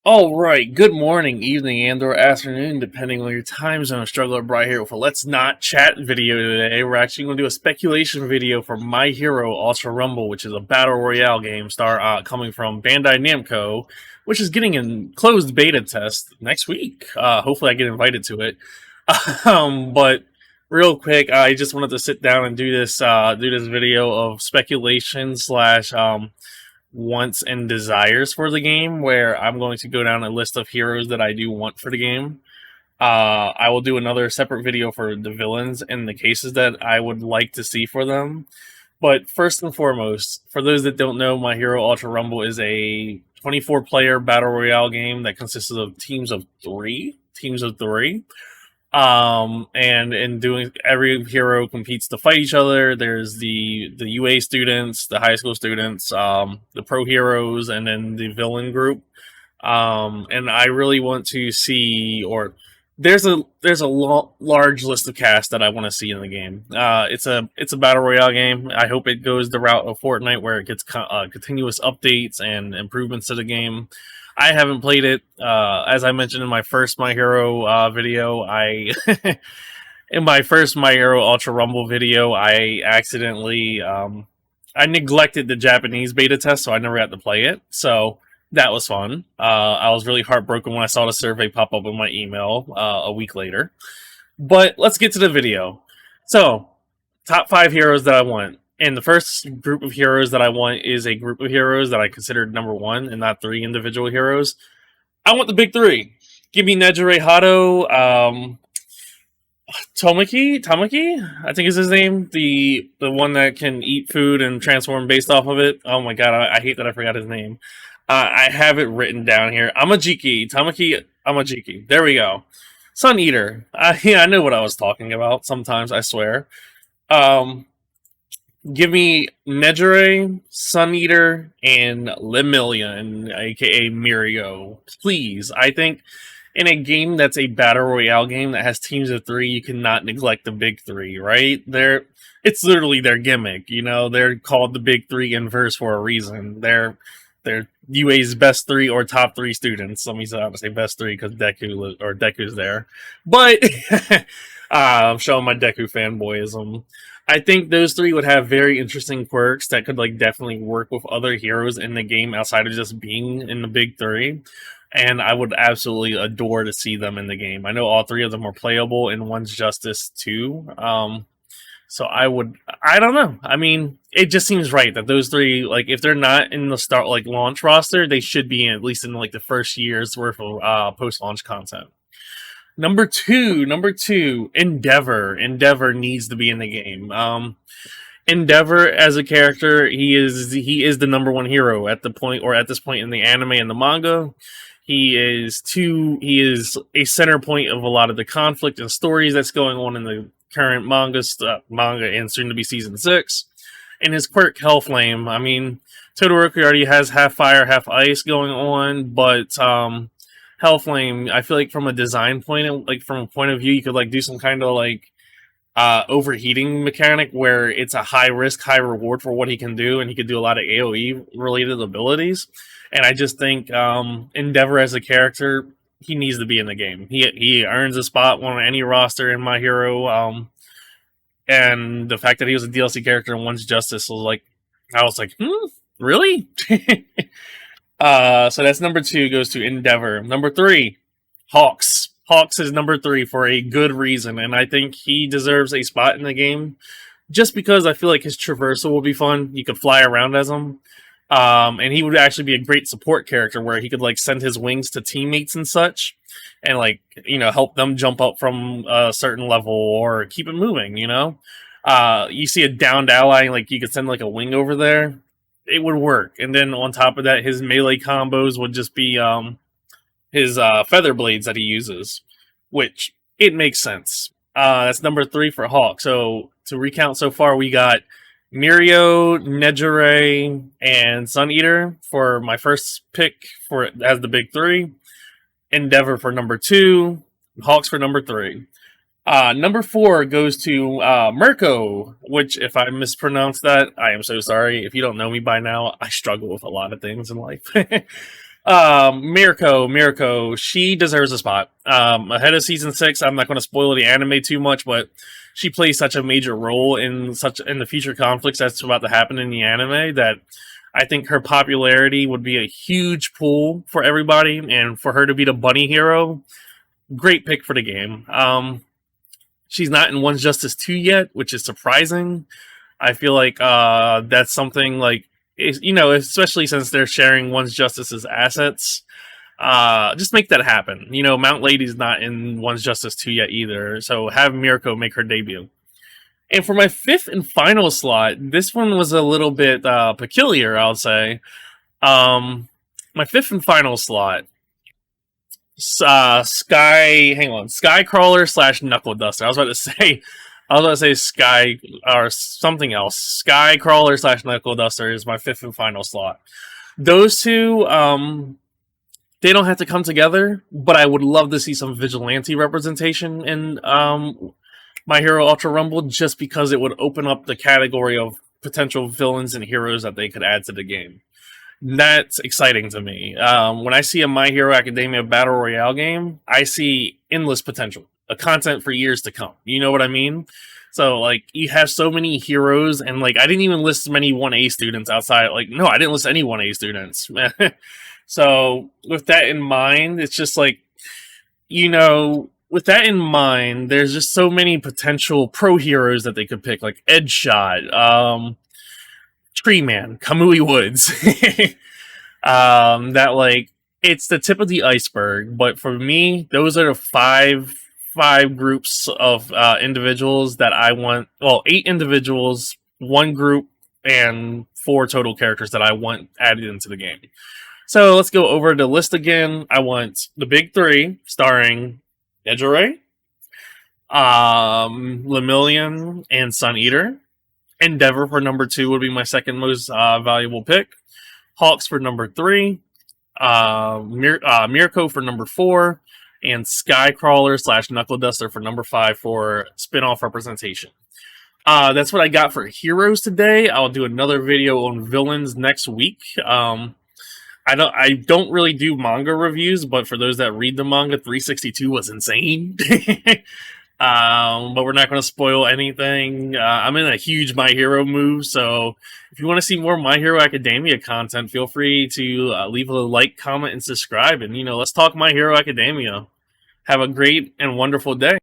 All right, good morning, evening, and/or afternoon, depending on your time zone. Struggler Bright here with a Let's Not Chat video today. We're actually going to do a speculation video for My Hero Ultra Rumble, which is a battle royale game coming from Bandai Namco, which is getting a closed beta test next week. Hopefully, I get invited to it. But real quick, I just wanted to sit down and do this video of speculation slash wants and desires for the game, where I'm going to go down a list of heroes that I do want for the game. I will do another separate video for the villains and the cases that I would like to see for them. But first and foremost, for those that don't know, My Hero Ultra Rumble is a 24-player battle royale game that consists of teams of three. And in doing, every hero competes to fight each other. There's the UA students, the high school students, the pro heroes, and then the villain group. And I really want to see, or there's a large list of cast that I want to see in the game. It's a battle royale game. I hope it goes the route of Fortnite, where it gets continuous updates and improvements to the game. I haven't played it. As I mentioned in my first My Hero video, in my first My Hero Ultra Rumble video, I accidentally I neglected the Japanese beta test, so I never got to play it. So that was fun. I was really heartbroken when I saw the survey pop up in my email a week later. But let's get to the video. So, top 5 heroes that I want. And the first group of heroes that I want is a group of heroes that I considered number 1 and not 3 individual heroes. I want the big 3. Give me Nejire Hado, Tamaki, I think is his name, the one that can eat food and transform based off of it. Oh my god, I hate that I forgot his name. I have it written down here. Tamaki Amajiki. There we go. Sun Eater. Yeah, I know what I was talking about. Sometimes I swear. Give me Nejire, Sun Eater, and Lemillion, aka Miraco. Please. I think in a game that's a battle royale game that has teams of 3, you cannot neglect the big 3, right? It's literally their gimmick, you know. They're called the big 3 inverse for a reason. They're UA's best 3 or top 3 students. Let me say best 3 because Deku's there. But I'm showing my Deku fanboyism. I think those 3 would have very interesting quirks that could definitely work with other heroes in the game outside of just being in the big 3. And I would absolutely adore to see them in the game. I know all 3 of them are playable, and one's Justice too. So I don't know. I mean, it just seems right that those 3, if they're not in the launch roster, they should be at least in the first year's worth of post-launch content. Number two, Endeavor. Endeavor needs to be in the game. Endeavor as a character, he is the number 1 hero at this point in the anime and the manga. He is a center point of a lot of the conflict and stories that's going on in the current manga and soon to be season 6. And his quirk Hellflame. I mean, Todoroki already has half fire, half ice going on, but Hellflame, I feel like from a design from a point of view, you could do some kind of overheating mechanic where it's a high risk, high reward for what he can do, and he could do a lot of AoE related abilities. And I just think Endeavor as a character, he needs to be in the game. He earns a spot on any roster in My Hero. And the fact that he was a DLC character in One's Justice I was like, really? So that's number 2, goes to Endeavor. Number 3, Hawks. Hawks is number 3 for a good reason, and I think he deserves a spot in the game just because I feel like his traversal will be fun. You could fly around as him. And he would actually be a great support character where he could send his wings to teammates and such, and help them jump up from a certain level or keep it moving. You see a downed ally, you could send a wing over there. It would work. And then on top of that, his melee combos would just be his feather blades that he uses, which it makes sense. That's number 3 for Hawk. So to recount so far, we got Mirio, Nejire, and Sun Eater for my first pick as the big 3. Endeavor for number 2. Hawks for number 3. Number 4 goes to Miraco, which, if I mispronounced that, I am so sorry. If you don't know me by now, I struggle with a lot of things in life. Miraco, she deserves a spot. Ahead of season 6, I'm not going to spoil the anime too much, but she plays such a major role in the future conflicts that's about to happen in the anime that I think her popularity would be a huge pull for everybody, and for her to be the bunny hero, great pick for the game. She's not in One's Justice 2 yet, which is surprising. I feel like that's something like, especially since they're sharing One's Justice's assets. Just make that happen. Mount Lady's not in One's Justice 2 yet either, so have Mirko make her debut. And for my fifth and final slot, this one was a little bit peculiar, I'll say. My fifth and final slot, Skycrawler slash Knuckle Duster. I was about to say Sky or something else. Skycrawler slash Knuckle Duster is my fifth and final slot. Those two, they don't have to come together, but I would love to see some vigilante representation in My Hero Ultra Rumble, just because it would open up the category of potential villains and heroes that they could add to the game. That's exciting to me. When I see a My Hero Academia Battle Royale game, I see endless potential, a content for years to come. You know what I mean? So, like, you have so many heroes, and, like, I didn't even list many 1A students outside. Like, no, I didn't list any 1A students. So, with that in mind, it's just like, with that in mind, there's just so many potential pro heroes that they could pick, like Edgeshot, Tree Man, Kamui Woods. That, like, it's the tip of the iceberg, but for me, those are the five groups of individuals that I want. Well, 8 individuals, 1 group, and 4 total characters that I want added into the game. So let's go over the list again. I want the big 3, starring Edgeray, Lemillion, and Sun Eater. Endeavor for number 2 would be my second most valuable pick. Hawks for number 3. Miraco for number 4. And Skycrawler slash Knuckle Duster for number 5 for spin-off representation. That's what I got for heroes today. I'll do another video on villains next week. I don't really do manga reviews, but for those that read the manga, 362 was insane. But we're not going to spoil anything. I'm in a huge My Hero move, so if you want to see more My Hero Academia content, feel free to leave a like, comment, and subscribe. And, let's talk My Hero Academia. Have a great and wonderful day.